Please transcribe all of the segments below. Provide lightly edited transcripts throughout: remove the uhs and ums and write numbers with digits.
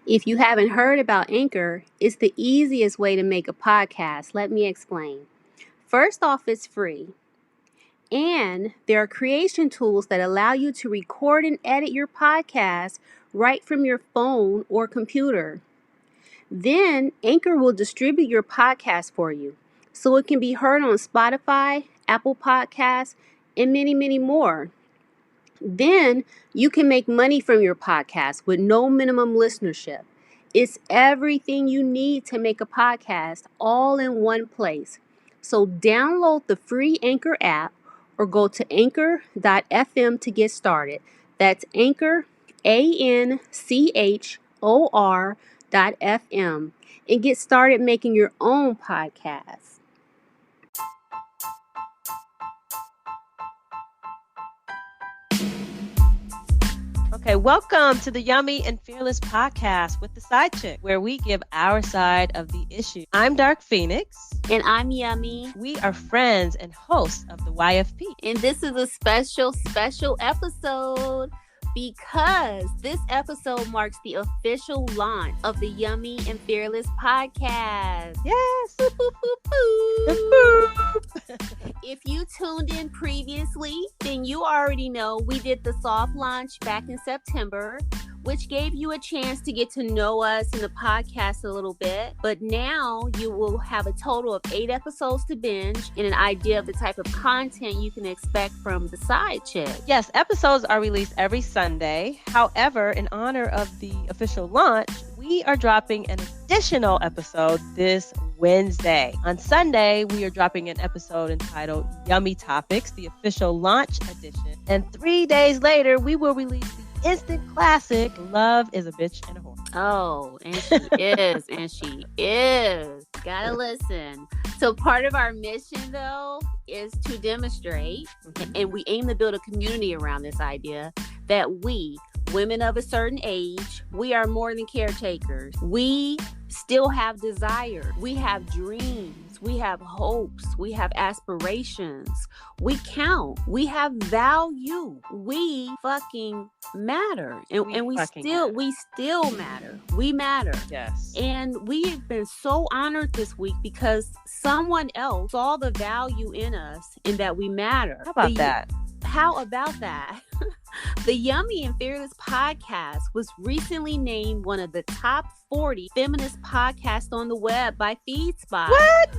If you haven't heard about Anchor, it's the easiest way to make a podcast. Let me explain. First off, it's free. And there are creation tools that allow you to record and edit your podcast right from your phone or computer. Then Anchor will distribute your podcast for you so it can be heard on Spotify, Apple Podcasts, and many, many more. Then you can make money from your podcast with no minimum listenership. It's everything you need to make a podcast all in one place. So download the free Anchor app or go to anchor.fm to get started. That's Anchor, ANCHOR.FM, and get started making your own podcast. Okay, welcome to the Yummy and Fearless podcast with the Side Chick, where we give our side of the issue. I'm Dark Phoenix. And I'm Yummy. We are friends and hosts of the YFP. And this is a special episode because this episode marks the official launch of the Yummy and Fearless podcast. Yes. Boop, boop, boop, boop. If you tuned in previously, then you already know we did the soft launch back in September, which gave you a chance to get to know us in the podcast a little bit. But now you will have a total of 8 episodes to binge and an idea of the type of content you can expect from the Side Chick. Yes, episodes are released every Sunday. However, in honor of the official launch, we are dropping an additional episode this Wednesday. On Sunday, we are dropping an episode entitled Yummy Topics, the official launch edition. And 3 days later, we will release the instant classic, Love is a Bitch and a Whore. Oh, and she is. Gotta listen. So part of our mission, though, is to demonstrate, and we aim to build a community around this idea, that we, women of a certain age, we are more than caretakers. We still have desires. We have dreams. We have hopes. We have aspirations. We count. We have value. We fucking matter. And we still matter. We matter. Yes. And we've been so honored this week because someone else saw the value in us and that we matter. How about that? How about that? The Yummy and Fearless podcast was recently named one of the top 40 feminist podcasts on the web by FeedSpot. What?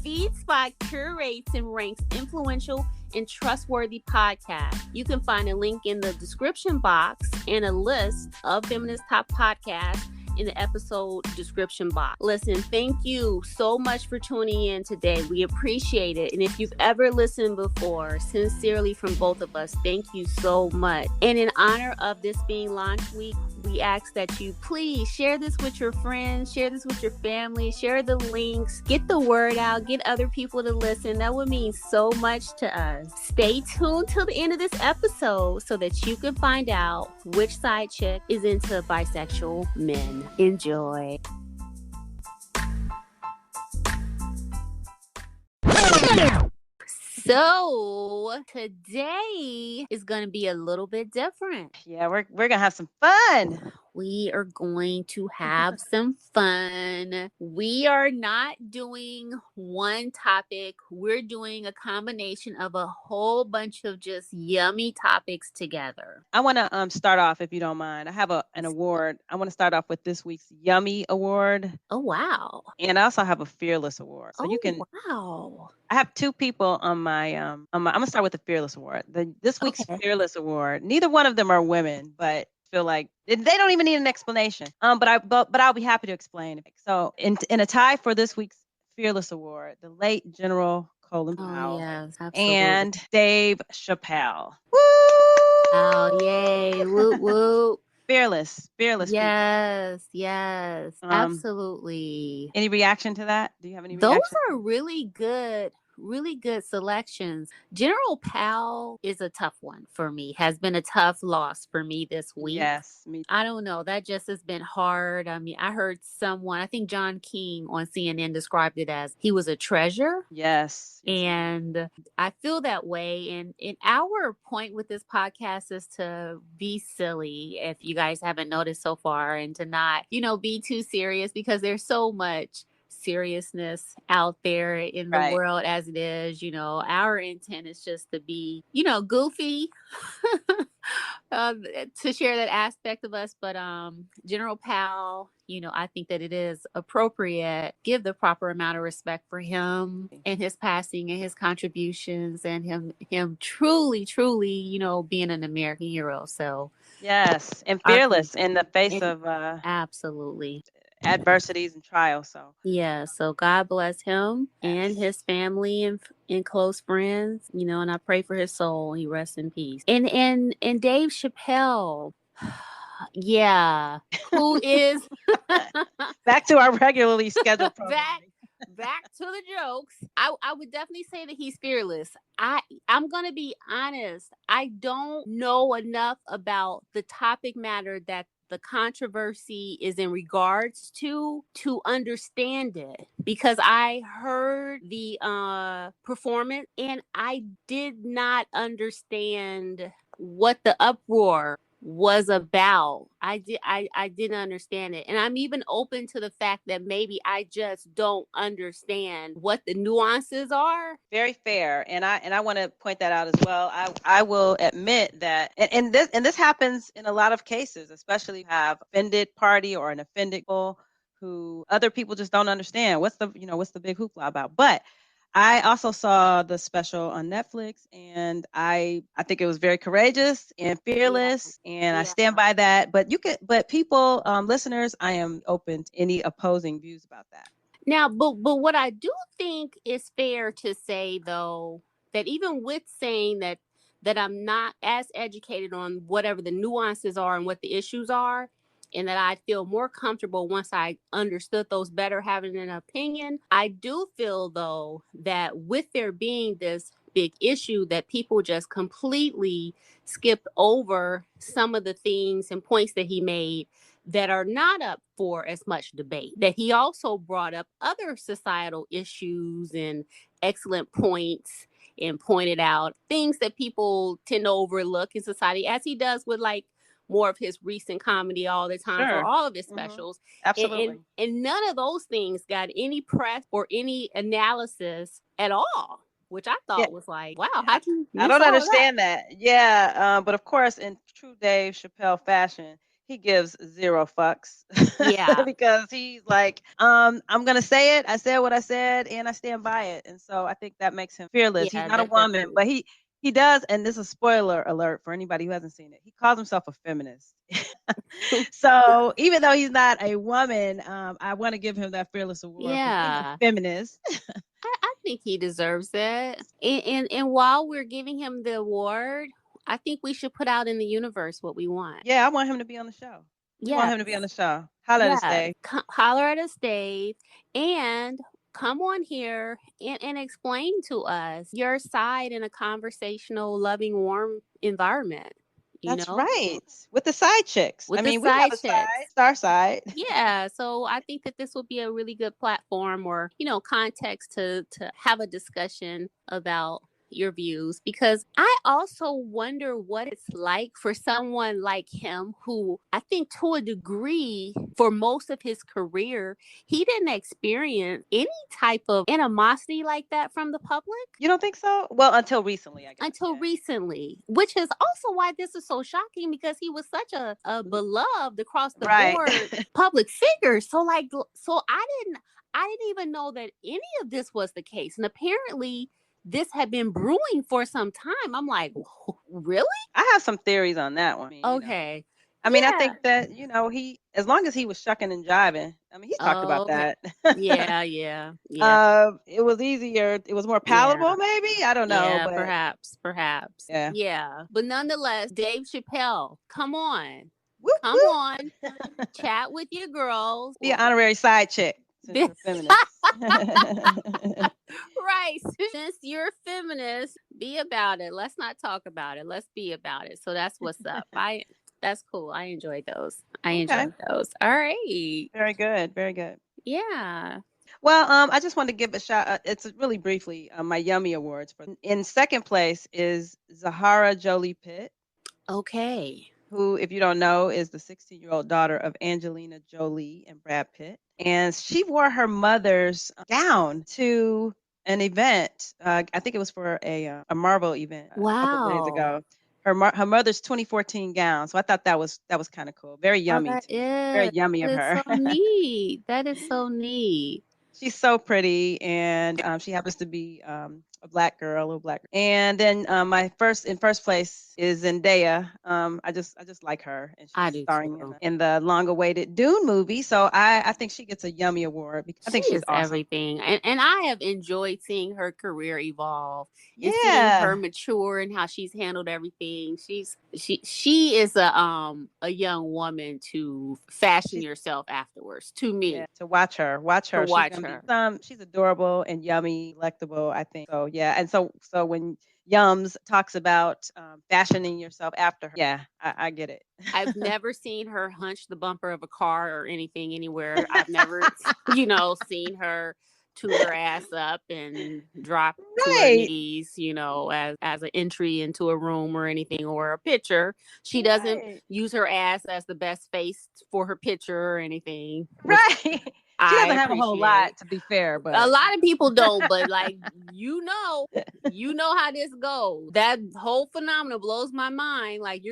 FeedSpot curates and ranks influential and trustworthy podcasts. You can find a link in the description box and a list of feminist top podcasts in the episode description box. Listen, thank you so much for tuning in today. We appreciate it. And if you've ever listened before, sincerely from both of us, thank you so much. And in honor of this being launch week, we ask that you please share this with your friends, share this with your family, share the links, get the word out, get other people to listen. That would mean so much to us. Stay tuned till the end of this episode so that you can find out which side chick is into bisexual men. Enjoy. So today is going to be a little bit different. Yeah, we're going to have some fun. We are going to have some fun. We are not doing one topic. We're doing a combination of a whole bunch of just yummy topics together. I want to start off, if you don't mind. I have an award. I want to start off with this week's Yummy Award. Oh, wow. And I also have a Fearless Award. So you can. Wow. I have 2 people on my. I'm gonna start with the Fearless Award. This week's Fearless Award. Neither one of them are women, but feel like they don't even need an explanation. But I'll be happy to explain. So in a tie for this week's Fearless Award, the late General Colin Powell yes, absolutely. and Dave Chappelle. Woo! Oh, yay! Whoop whoop. Fearless. Yes, absolutely. Any reaction to that? Do you have any reaction? reaction? Those are really good really good selections. General Powell is a tough one for me, has been a tough loss for me this week. Yes, me I don't know. That just has been hard. I mean, I heard someone, I think John King on CNN described it as he was a treasure. Yes, yes, he is. And I feel that way. And our point with this podcast is to be silly, if you guys haven't noticed so far, and to not, be too serious, because there's so much seriousness out there in the Right. world as it is. Our intent is just to be, goofy, uh, to share that aspect of us. But General Powell, I think that it is appropriate give the proper amount of respect for him and his passing and his contributions, and him truly, truly, being an American hero. So Yes, and our fearless in the face and of absolutely. adversities and trials. So Yeah, so God bless him and yes, his family and close friends, and I pray for his soul. He rests in peace. And Dave Chappelle, yeah, who is back to our regularly scheduled back programming. back to the jokes. I would definitely say that he's fearless. I'm gonna be honest. I don't know enough about the topic matter that the controversy is in regards to understand it, because I heard the performance and I did not understand what the uproar was about. I didn't understand it. And I'm even open to the fact that maybe I just don't understand what the nuances are. Very fair, and I want to point that out as well. I will admit that, and this happens in a lot of cases, especially if you have offended party or an offended people who other people just don't understand what's the big hoopla about. But I also saw the special on Netflix, and I think it was very courageous and Yeah. fearless, and I Yeah. stand by that. But people, listeners, I am open to any opposing views about that. Now, but what I do think is fair to say, though, that even with saying that I'm not as educated on whatever the nuances are and what the issues are, and that I feel more comfortable once I understood those better, having an opinion. I do feel, though, that with there being this big issue, that people just completely skipped over some of the things and points that he made that are not up for as much debate. That he also brought up other societal issues and excellent points, and pointed out things that people tend to overlook in society, as he does with like more of his recent comedy all the time for Sure. all of his Hmm. specials. And Absolutely. and none of those things got any press or any analysis at all, which I Yeah. thought was like, wow, how'd you I miss don't all of that? understand that. Yeah, but of course, in true Dave Chappelle fashion, he gives zero fucks Yeah. because he's like, I'm gonna say it. I said what I said, and I stand by it. And so I think that makes him fearless. He's Yeah, not a that's woman, true. but he does. And this is a spoiler alert for anybody who hasn't seen it. He calls himself a feminist. So even though he's not a woman, I want to give him that fearless award for being a Yeah. feminist. I think he deserves it. And while we're giving him the award, I think we should put out in the universe what we want. Yeah, I want him to be on the show. We want Yes. him to be on the show. Holla at us, Yes. Dave. Holler at us, Dave, and come on here and explain to us your side in a conversational, loving, warm environment, you That's know, right. With the side chicks. I with the mean, we have side a chicks. side, star side. Yeah, so I think that this would be a really good platform, or context to have a discussion about your views, because I also wonder what it's like for someone like him, who I think to a degree for most of his career he didn't experience any type of animosity like that from the public You don't think so? Well, until recently, I guess. until recently, which is also why this is so shocking, because he was such a Yeah. beloved across the Right. board public figure. So I didn't even know that any of this was the case. And apparently this had been brewing for some time. I'm like, really? I have some theories on that one. Okay. I mean, I think Yeah. that, he as long as he was shucking and jiving, I mean, he's talked about Okay. that. Yeah, yeah, yeah. It was easier, it was more Yeah. palatable maybe. I don't know, Yeah, but perhaps. yeah. Yeah. But nonetheless, Dave Chappelle, come on. Whoop Come on. whoop. Chat with your girls. Be an honorary side chick since you're a feminist. Right. Since you're a feminist, be about it. Let's not talk about it. Let's be about it. So that's what's up. That's cool. I enjoy those. I Okay. enjoy those. All right. Very good. Very good. Yeah. Well, I just want to give a shout. It's really briefly my Yummy Awards. In second place is Zahara Jolie Pitt, Okay. who, if you don't know, is the 16-year-old daughter of Angelina Jolie and Brad Pitt. And she wore her mother's gown to an event. I think it was for a Marvel event a couple of days Wow. ago. Her mother's 2014 gown. So I thought that was kind of cool. Very Oh, yummy that to me. Very is. yummy That of is her. so neat. That is so neat. She's so pretty, and she happens to be a black girl, a little black. And then my first place is Zendaya. I just like her, and I she's do starring too. in the long-awaited Dune movie. So I think she gets a Yummy Award because I She think she's is awesome. everything. And I have enjoyed seeing her career evolve and seeing her Yeah, mature and how she's handled everything. She is a young woman to fashion she's yourself afterwards, to yeah. me, To watch to her. She's watch gonna be her. she's adorable and yummy, delectable. I think so. Yeah, and so when Yums talks about fashioning yourself after her, yeah, I get it. I've never seen her hunch the bumper of a car or anything anywhere. I've never, seen her toot her ass up and drop to her Right. knees, as an entry into a room or anything or a picture. She doesn't Right. use her ass as the best face for her picture or anything, which Right. She I doesn't have a whole lot, appreciate. to be fair, A but lot of people don't, but like you know how this goes. That whole phenomenon blows my mind. Like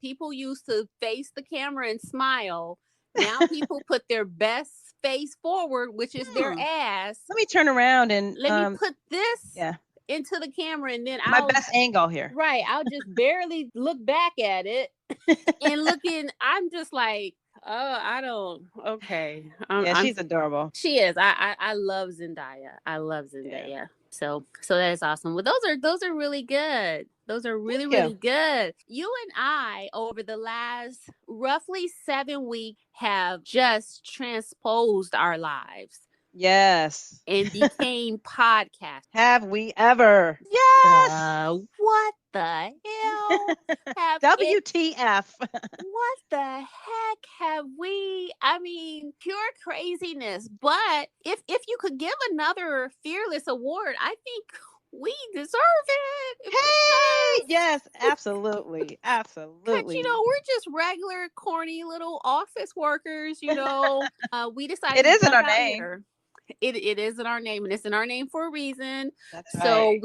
people used to face the camera and smile. Now people put their best face forward, which is their hmm, ass. let me turn around and Let me put this yeah, into the camera and then my best angle here. I'll just barely look back at it and I'm just like, oh, I don't, okay. Yeah, I'm she's adorable. She is. I love Zendaya. I love Yeah. Zendaya. So that is awesome. Well, those are really good. Those are Thank really you. really good. You and I over the last roughly 7 weeks have just transposed our lives Yes. and became podcasts. Have we ever? Yes. What the hell have it? WTF. What the heck have we? I mean, pure craziness. But if you could give another fearless award, I think we deserve it Hey, because yes, absolutely. Absolutely. we're just regular corny little office workers. We decided It to is in jump our out name. here. It is in our name, and it's in our name for a reason. That's right. So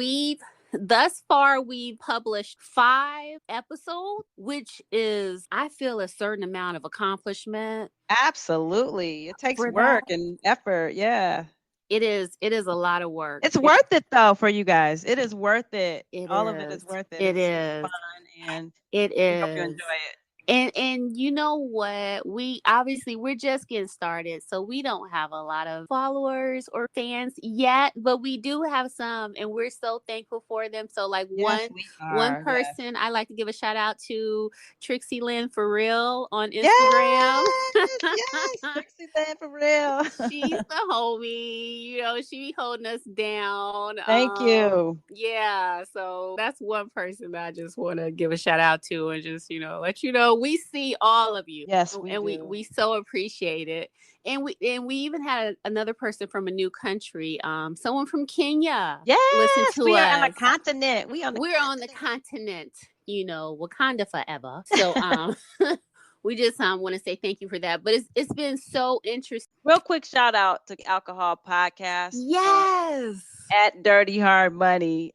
thus far we've published 5 episodes, which is, I feel, a certain amount of accomplishment Absolutely. It takes for that. work and effort. Yeah. It is a lot of work. It's worth it though for you guys. It is worth it. It All of it is. is worth it. It It's fun is. and It we hope you is. enjoy it. And you know what? We're just getting started, so we don't have a lot of followers or fans yet, but we do have some, and we're so thankful for them. So like Yes, one we one are. Yes. person I like to give a shout out to, Trixie Lynn for real on Instagram. Yes. Yes. Trixie Land for real. She's the homie. She be holding us down. Thank you. Yeah. So that's one person that I just want to give a shout out to and just, let you know we see all of you. Yes, we And we do. we so appreciate it. And we even had another person from a new country, someone from Kenya, listen Yes, to we are on the us. continent. We on the We're on the continent. continent, Wakanda forever. So we just want to say thank you for that. But it's been so interesting. Real quick shout out to Alcohol Podcast. Yes. At Dirty Hard Money.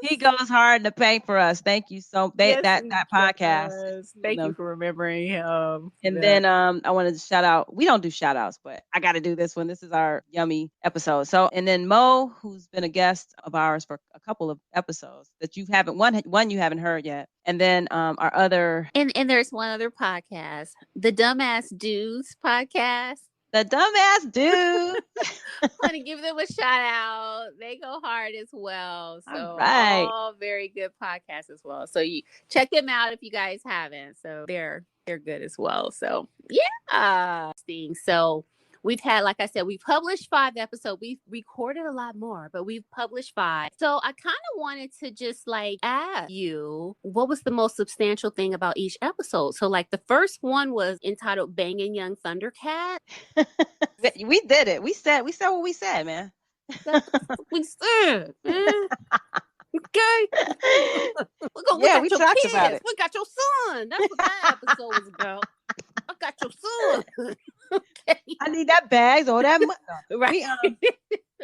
He Yes. goes hard in the paint for us. Thank you so Yes, that he podcast. does. You Thank you know. for remembering him. And then I wanted to shout out. We don't do shout outs, but I got to do this one. This is our yummy episode. So, and then Mo, who's been a guest of ours for a couple of episodes that you haven't one you haven't heard yet. And then our other And there's one other podcast, the Dumbass Dudes podcast. the dumbass dude. Want to give them a shout out. They go hard as well. All So right. all very good podcasts as well. So you check them out if you guys haven't. So they're good as well. So yeah. So We've had, like I said, we've published 5 episodes. We've recorded a lot more, but we've published 5. So I kind of wanted to just like ask you, what was the most substantial thing about each episode? So like the first one was entitled Banging Young Thundercat. We did it. We said what we said, man. That's what we said, man. Okay. We Yeah, got we your talked kids. about it. We got your son. That's what that episode was about. I got your son. Okay. I need that bags or that money. Right.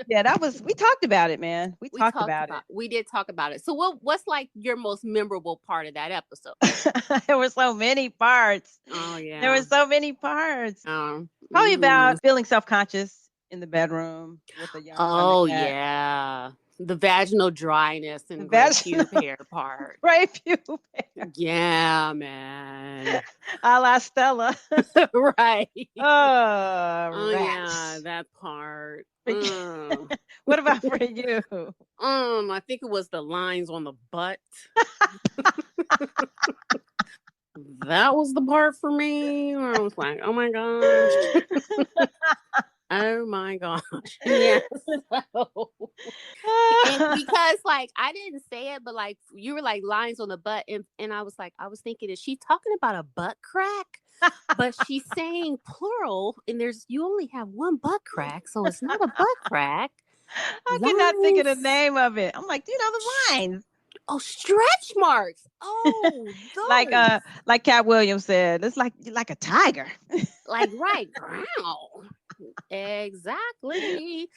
Yeah, we talked about it, man. We talked about it. We did talk about it. So what's like your most memorable part of that episode? There were so many parts. Oh yeah. There were so many parts. Oh, Probably about feeling self-conscious in the bedroom with a young Oh Thundercat. yeah. The vaginal dryness and gray pube hair part. Gray pube hair. Yeah, man. A la Stella. Right. Oh, yeah, that part. What about for you? I think it was the lines on the butt. That was the part for me where I was like, oh my gosh. Oh my gosh. Yes. And because like I didn't say it, but like you were like lines on the butt, and I was thinking, is she talking about a butt crack? But she's saying plural, and you only have one butt crack, so it's not a butt crack. I cannot think of the name of it. I'm like, the lines. Oh, stretch marks. Oh, those. like Cat Williams said, it's like a tiger. Like right, growl. Exactly.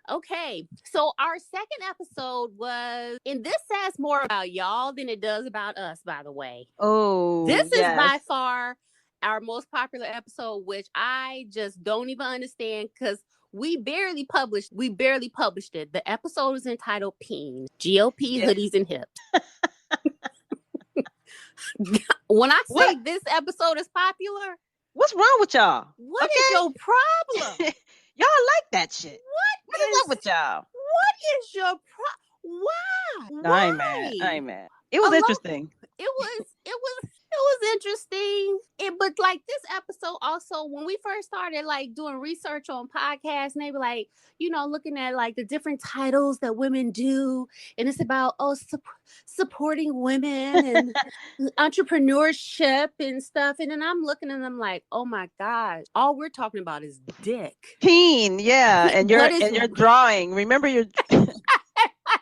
Okay, so our second episode was, and this says more about y'all than it does about us, by the way. Oh, this is by far our most popular episode, which I just don't even understand because we barely published it. The episode is entitled Peen, GOP hoodies and hips. When I say this episode is popular, what's wrong with y'all? What is your problem? Y'all like that shit. What is up with y'all? What is your problem? Why? No, I ain't mad. It was interesting. It was interesting. But like this episode also, when we first started like doing research on podcasts, and they were like, looking at like the different titles that women do, and it's about supporting women and entrepreneurship and stuff. And then I'm looking and I'm like, oh my God, all we're talking about is dick. Peen, yeah. And you're drawing. Remember your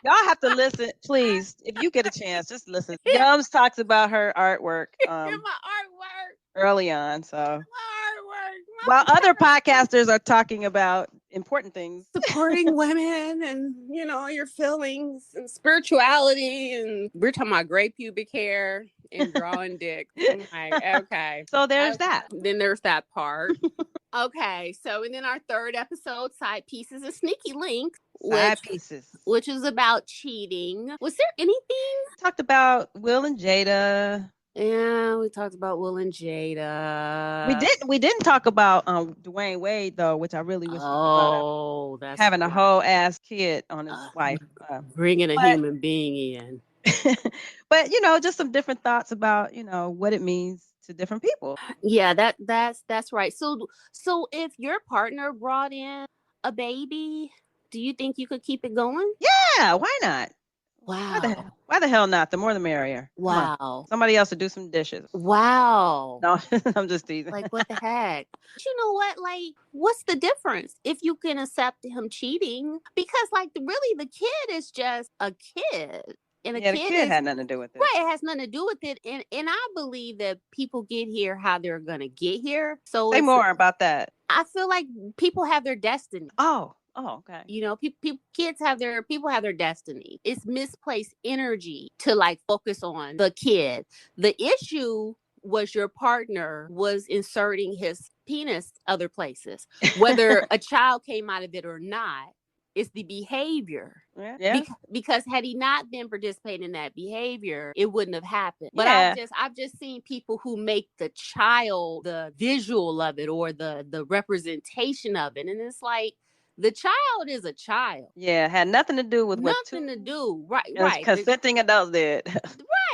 y'all have to listen, please. If you get a chance, just listen. Yums talks about her artwork. My artwork. Early on, so. My artwork. While other podcasters are talking about important things. Supporting women and, your feelings and spirituality. And we're talking about gray pubic hair and drawing dick. I'm like, okay. So there's that. Then there's that part. Okay. So, and then our third episode, Side Pieces and Sneaky Links. Which is about cheating. Was there anything? Talked about Will and Jada. Yeah, we talked about Will and Jada. We didn't talk about Dwayne Wade though, which I really wish. That's having a whole ass kid on his wife, bringing a human being in. But just some different thoughts about what it means to different people. Yeah, that's right. So if your partner brought in a baby, do you think you could keep it going? Yeah, why not? Wow. Why the hell not? The more the merrier. Wow. Somebody else to do some dishes. Wow. No, I'm just teasing. Like, what the heck? You know what? Like, what's the difference if you can accept him cheating? Because, like, really, the kid is just a kid. And the kid had nothing to do with it. Right, it has nothing to do with it. And I believe that people get here how they're going to get here. So say more about that. I feel like people have their destiny. Oh, okay. Kids have their destiny. It's misplaced energy to like focus on the kid. The issue was your partner was inserting his penis other places, whether a child came out of it or not. It's the behavior. Yeah. Because had he not been participating in that behavior, it wouldn't have happened. But I've just seen people who make the child the visual of it or the representation of it. And it's like, the child is a child. Yeah, had nothing to do with nothing to do. Right. Consenting adults did.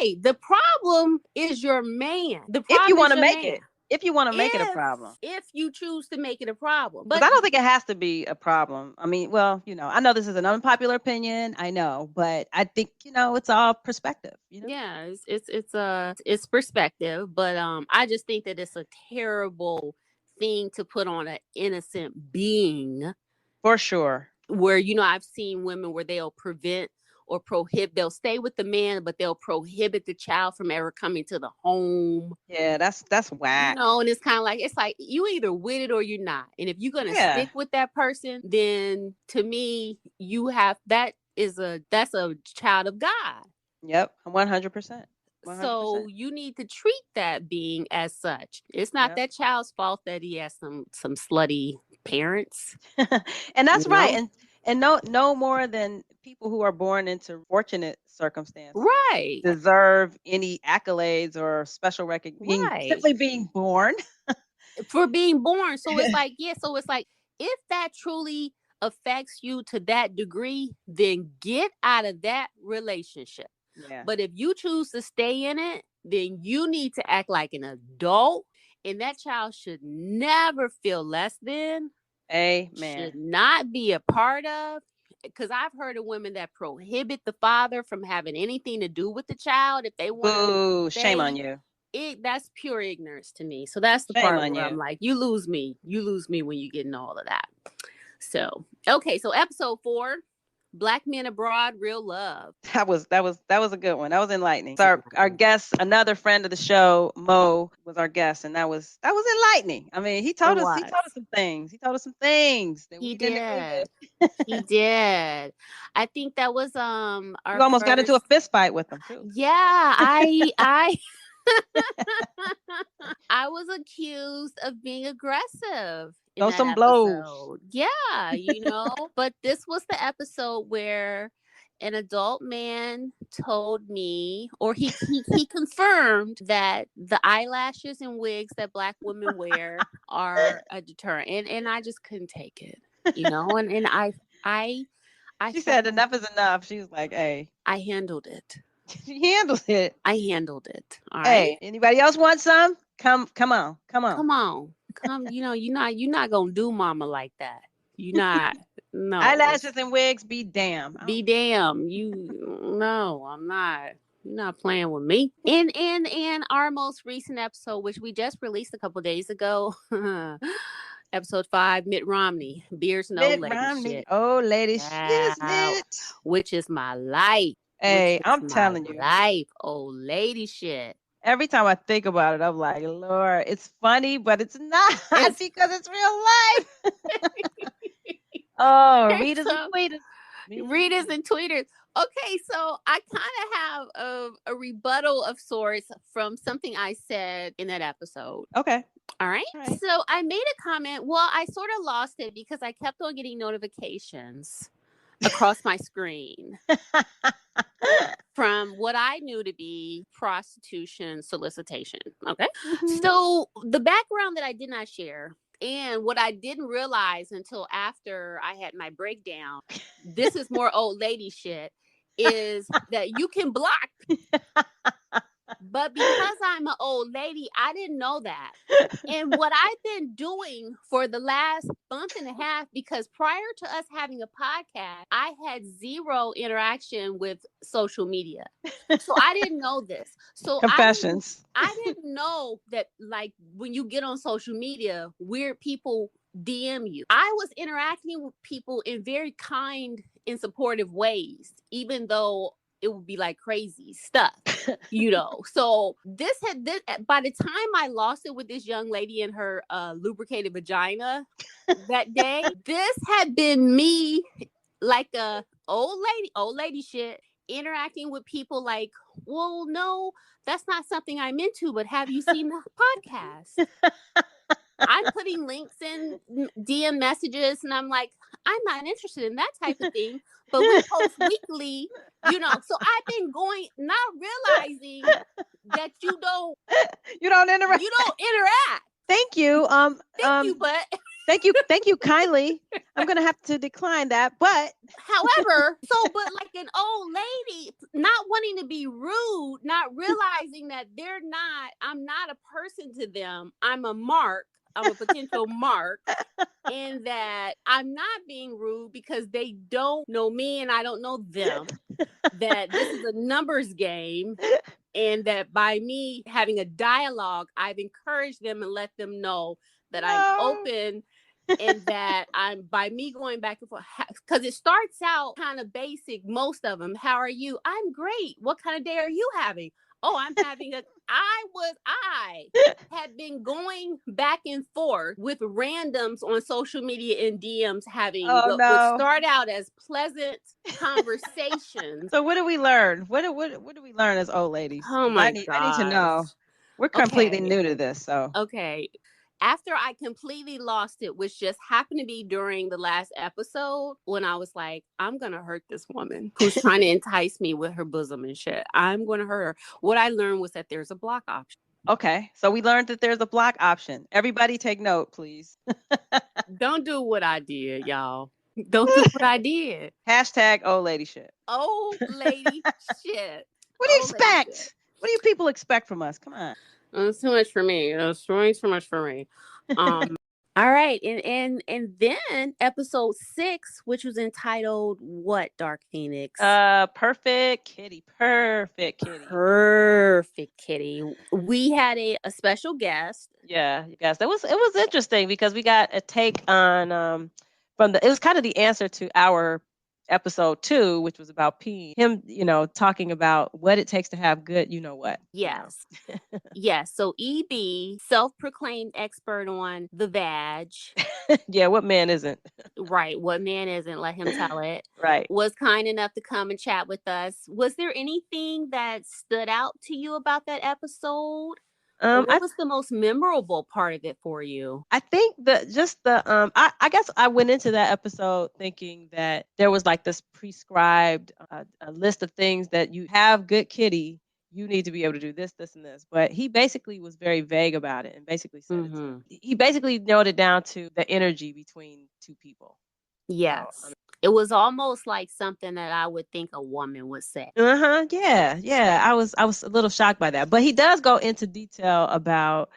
Right. The problem is your man. If you want to make it. If you want to make it a problem. If you choose to make it a problem. Because But I don't think it has to be a problem. I mean, well, I know this is an unpopular opinion. I know, but I think it's all perspective. yeah, it's perspective, but I just think that it's a terrible thing to put on an innocent being. For sure. Where I've seen women where they'll prevent or prohibit, they'll stay with the man, but they'll prohibit the child from ever coming to the home. Yeah, that's whack. And it's kind of like, it's like you either with it or you're not. And if you're gonna stick with that person, then to me, that's a child of God. Yep, 100%. So you need to treat that being as such. It's not that child's fault that he has some slutty parents. And that's right. And no more than people who are born into fortunate circumstances right deserve any accolades or special recognition. Simply being born. For being born. So it's like, if that truly affects you to that degree, then get out of that relationship. Yeah. But if you choose to stay in it, then you need to act like an adult, and that child should never feel less than. Amen. Should not be a part of. Because I've heard of women that prohibit the father from having anything to do with the child if they want to. Shame on you. That's pure ignorance to me. So that's the part where I'm like, you lose me when you get into all of that. So okay, so episode 4. Black Men Abroad, Real Love. That was a good one. That was enlightening. So our guest, another friend of the show, Mo, was our guest, and that was enlightening. I mean, he told us some things. He told us some things that we didn't agree with. He did. I think that was we almost got into a fist fight with him too. Yeah, I I was accused of being aggressive. Throw some blows. Yeah, but this was the episode where an adult man told me, or he confirmed that the eyelashes and wigs that Black women wear are a deterrent, and I just couldn't take it, and I she said enough is enough. She was like, "Hey, I handled it." She handled it. I handled it. All right. Hey, anybody else want some? Come on. You're not gonna do mama like that. You're not. No. Eyelashes and wigs, be damn. Be damn. No, I'm not. You're not playing with me. In our most recent episode, which we just released a couple days ago, episode 5, Mitt Romney, beers and old lady shit. Old lady shit, which is my life. Hey, I'm telling you, life, old lady shit. Every time I think about it, I'm like, Lord, it's funny, but it's not because it's real life. Oh, readers and tweeters. Readers and tweeters. Okay, so I kind of have a rebuttal of sorts from something I said in that episode. Okay. All right. So I made a comment. Well, I sort of lost it because I kept on getting notifications across my screen from what I knew to be prostitution solicitation. Okay. Mm-hmm. So the background that I did not share, and what I didn't realize until after I had my breakdown, this is more old lady shit, is that you can block. But because I'm an old lady, I didn't know that. And what I've been doing for the last month and a half, because prior to us having a podcast, I had zero interaction with social media. So I didn't know this. So confessions. I didn't know that, like, when you get on social media, weird people DM you. I was interacting with people in very kind and supportive ways, even though it would be like crazy stuff, So this by the time I lost it with this young lady in her lubricated vagina that day, this had been me like a old lady shit, interacting with people like, well, no, that's not something I'm into, but have you seen the podcast? I'm putting links in DM messages, and I'm like, I'm not interested in that type of thing, but we post weekly, So I've been going, not realizing that you don't interact. Thank you. Thank you, but Thank you kindly. I'm gonna have to decline that, but However, but like an old lady, not wanting to be rude, not realizing that I'm not a person to them. I'm a mark. I'm a potential mark. And that I'm not being rude because they don't know me and I don't know them. That this is a numbers game. And that by me having a dialogue, I've encouraged them and let them know that I'm no. open and that I'm by me going back and forth because it starts out kind of basic. Most of them, how are you? I'm great. What kind of day are you having? Oh, I'm having I had been going back and forth with randoms on social media and DMs having Oh what would no. start out as pleasant conversations. So what do we learn? What do we learn as old ladies? Oh Because my I need to gosh. know. We're completely Okay. new to this, so Okay. After I completely lost it, which just happened to be during the last episode, when I was like, I'm going to hurt this woman who's trying to entice me with her bosom and shit. I'm going to hurt her. What I learned was that there's a block option. okay. So we learned that there's a block option. Everybody take note, please. Don't do what I did, y'all. Don't do what I did. Hashtag old lady shit. Old lady shit. What do you Old lady shit. expect? What do you people expect from us? Come on. It's too much for me. It's way too much for me. All right, and then episode 6, which was entitled "What Dark Phoenix?" Perfect kitty. Perfect kitty. Perfect kitty. We had a special guest. Yeah, you guys. It was interesting because we got a take on it was kind of the answer to our episode 2, which was about peen. Him, talking about what it takes to have good, what. Yes. Yes. So EB, self-proclaimed expert on the vag. Yeah, what man isn't? Right. What man isn't? Let him tell it. Right. Was kind enough to come and chat with us. Was there anything that stood out to you about that episode? Or I what was the most memorable part of it for you? I think I guess I went into that episode thinking that there was like this prescribed a list of things that you have good kitty, you need to be able to do this, this, and this. But he basically was very vague about it and basically said he basically narrowed it down to the energy between two people. Yes. It was almost like something that I would think a woman would say. Yeah, yeah. I was a little shocked by that, but he does go into detail about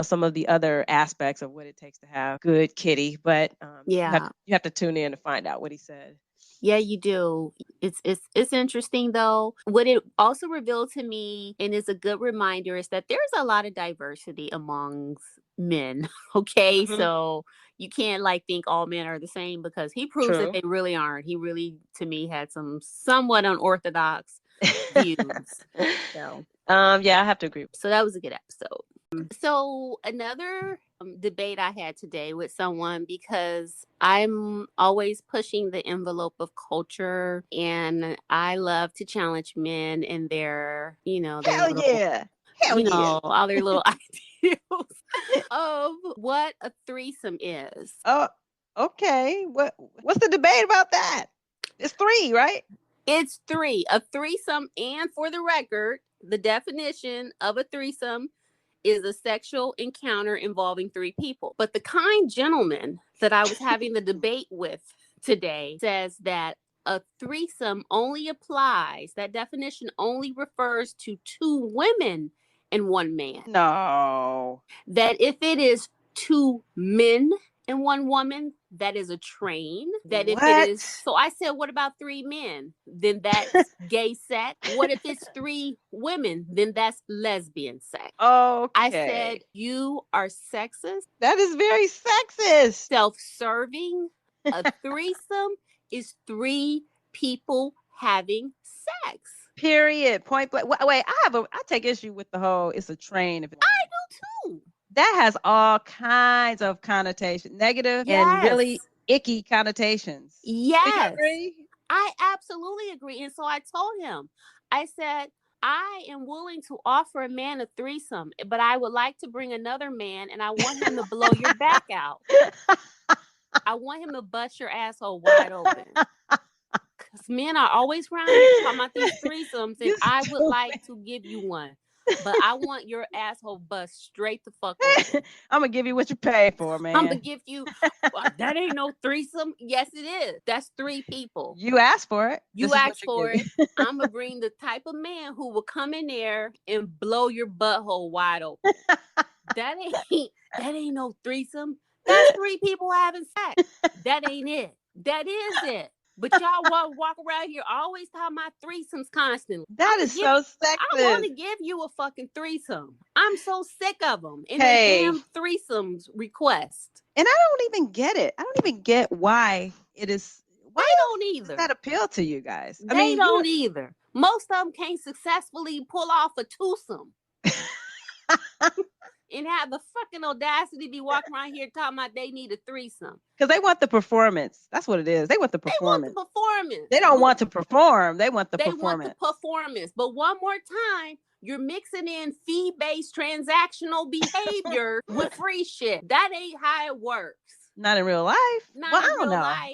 some of the other aspects of what it takes to have good kitty. But Yeah. you have to tune in to find out what he said. Yeah, you do. It's interesting though. What it also revealed to me, and is a good reminder, is that there's a lot of diversity amongst men. Okay, Mhm. so you can't like think all men are the same because he proves that True. they really aren't. He really, to me, had some somewhat unorthodox views. So, Yeah, I have to agree. so that was a good episode. So another debate I had today with someone, because I'm always pushing the envelope of culture and I love to challenge men and their Hell little, yeah. Hell yeah. all their little ideals of what a threesome is. Oh, okay. What's the debate about that? It's 3, right? It's 3, a threesome, and for the record, the definition of a threesome is a sexual encounter involving 3 people. But the kind gentleman that I was having the debate with today says that a threesome only applies, that definition only refers to 2 women and 1 man. No. That if it is 2 men and 1 woman, that is a train. That if it is, What? so I said, what about 3 men? Then that's gay sex. What if it's 3 women? Then that's lesbian sex. I said, Okay. you are sexist, That is very sexist. self-serving. A threesome is 3 people having sex. Period. Point blank. Wait, I take issue with the whole it's a train. If I do too. that has all kinds of connotations, negative and really Yes. icky connotations. Do you Yes. agree? I absolutely agree. And so I told him, I said, I am willing to offer a man a threesome, but I would like to bring another man and I want him to blow your back out. I want him to bust your asshole wide open. Because men are always around here talking about these threesomes, and You I would stupid. like to give you one. but I want your asshole bust straight the fuck open. I'm gonna give you what you pay for, man. I'm gonna give you. That ain't no threesome. Yes, it is. That's 3 people. You asked for it. You asked for it. I'm gonna bring the type of man who will come in there and blow your butthole wide open. That ain't no threesome. That's 3 people having sex. That ain't it. That is it. But y'all walk around here always talking about threesomes constantly. That is so sexist. I want to give you a fucking threesome. I'm so sick of them. And they damn threesomes request. And I don't even get it. I don't even get why it is. Why don't either. Does that appeal to you guys? They don't either. Most of them can't successfully pull off a twosome. And have the fucking audacity to be walking around here talking about they need a threesome. Because they want the performance. That's what it is. They want the performance. They don't want to perform. They want the performance. But one more time, you're mixing in fee-based transactional behavior with free shit. That ain't how it works. Not in real life. I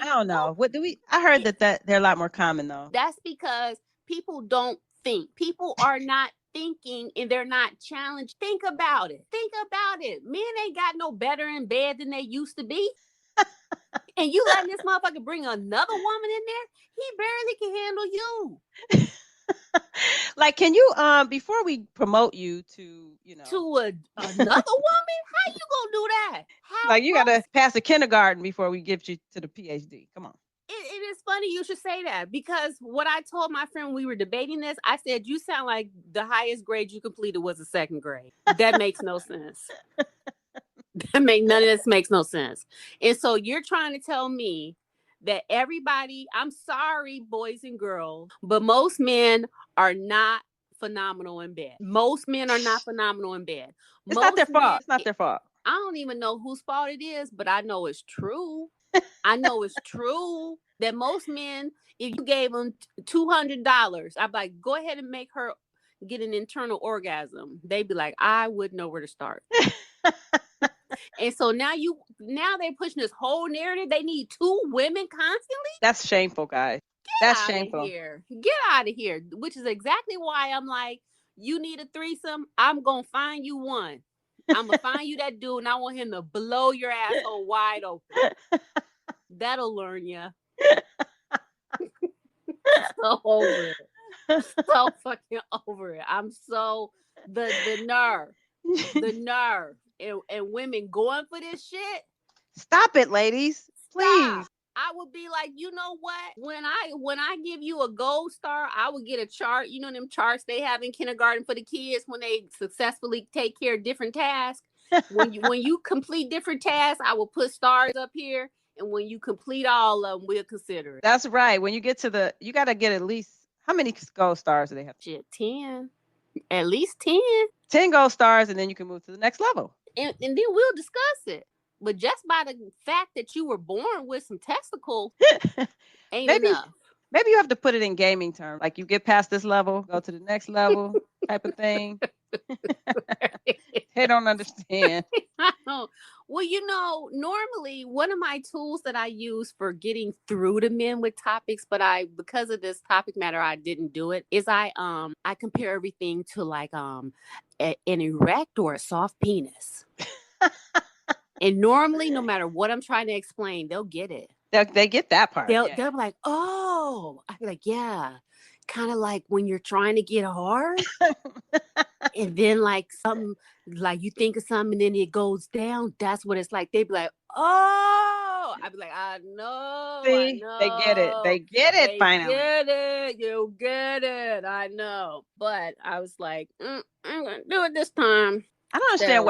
don't know. What do we? I heard that they're a lot more common though. That's because people don't think. People are not thinking and they're not challenged. Think about it. Men ain't got no better in bed than they used to be. And you letting this motherfucker bring another woman in there? He barely can handle you. Like, can you before we promote you to another woman? How you gonna do that? Like, you gotta pass the kindergarten before we get you to the PhD. Come on. It is funny you should say that, because what I told my friend when we were debating this, I said, you sound like the highest grade you completed was a 2nd grade. That makes no sense. None of this makes no sense. And so you're trying to tell me that everybody, I'm sorry, boys and girls, but most men are not phenomenal in bed. Most men are not phenomenal in bed. It's not their fault. It's not their fault. I don't even know whose fault it is, but I know it's true. I know it's true that most men, if you gave them $200, I'd be like, go ahead and make her get an internal orgasm. They'd be like, I wouldn't know where to start. And so now they're pushing this whole narrative. They need 2 women constantly. That's shameful, guys. That's shameful. Get out of here. Which is exactly why I'm like, you need a threesome. I'm gonna find you one. I'm gonna find you that dude, and I want him to blow your asshole wide open. That'll learn you. So over it. So fucking over it. I'm so the nerve. The nerve. And women going for this shit. Stop it, ladies. Please. I would be like, you know what? When I give you a gold star, I would get a chart. You know them charts they have in kindergarten for the kids when they successfully take care of different tasks. When you complete different tasks, I will put stars up here. And when you complete all of them, we'll consider it. That's right. When you get to you got to get at least, how many gold stars do they have? Shit, 10. At least 10. 10 gold stars, and then you can move to the next level. And then we'll discuss it. But just by the fact that you were born with some testicles ain't enough. Maybe you have to put it in gaming terms. Like, you get past this level, go to the next level type of thing. They don't understand. Well, normally one of my tools that I use for getting through to men with topics, but because of this topic matter, I didn't do it, is I compare everything to like an erect or a soft penis. And normally, no matter what I'm trying to explain, they'll get it. They get that part. They'll be like, oh, I'd be like, yeah, kind of like when you're trying to get hard. And then like something, like you think of something and then it goes down. That's what it's like. They'd be like, oh, I'd be like, I know. See, they get it. They get it finally. You get it. I know. But I was like, I'm going to do it this time. I don't understand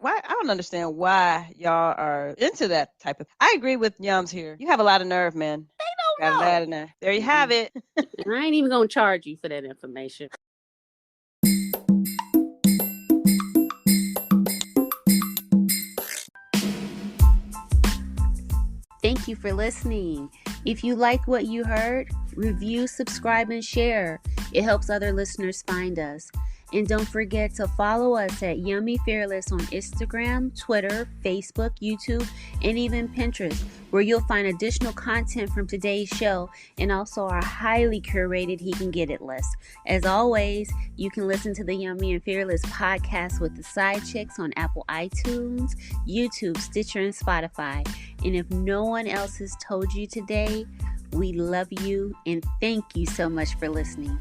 I don't understand why y'all are into that type of. I agree with Yums here. You have a lot of nerve, man. They don't know. There you have it. And I ain't even going to charge you for that information. Thank you for listening. If you like what you heard, review, subscribe, and share. It helps other listeners find us. And don't forget to follow us at Yummy Fearless on Instagram, Twitter, Facebook, YouTube, and even Pinterest, where you'll find additional content from today's show and also our highly curated He Can Get It list. As always, you can listen to the Yummy and Fearless podcast with the Side Chicks on Apple iTunes, YouTube, Stitcher, and Spotify. And if no one else has told you today, we love you and thank you so much for listening.